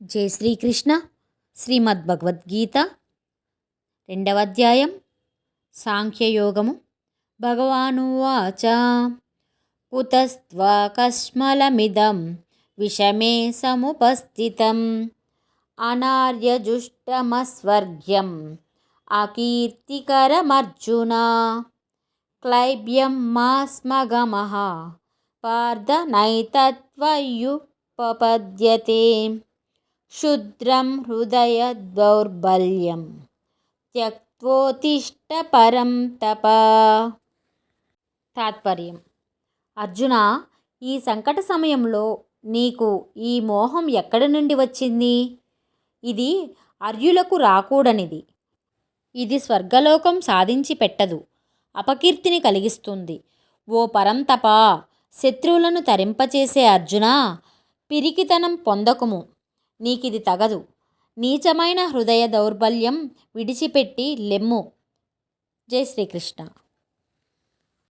జై శ్రీకృష్ణ. శ్రీమద్భగవద్గీత 2వ అధ్యాయం సాంఖ్యయోగము. భగవానువాచ కుతస్త్వకస్మలమిదం విషమే సముపస్థితం అనార్యజుష్టమస్వర్గ్యం అకీర్తికరమర్జున క్లైబ్యం మాస్మగమః పార్థ నైతత్వయుపపద్యతే క్షుద్రం హృదయ దౌర్బల్యం త్యక్తోత్తిష్ట పరం తప. తాత్పర్యం: అర్జున, ఈ సంకట సమయంలో నీకు ఈ మోహం ఎక్కడి నుండి వచ్చింది? ఇది అర్యులకు రాకూడనిది. ఇది స్వర్గలోకం సాధించి పెట్టదు, అపకీర్తిని కలిగిస్తుంది. ఓ పరంతప, శత్రువులను తరింపచేసే అర్జున, పిరికితనం పొందకుము, నీకిది తగదు. నీచమైన హృదయ దౌర్బల్యం విడిచిపెట్టి లెమ్ము. జై శ్రీకృష్ణ.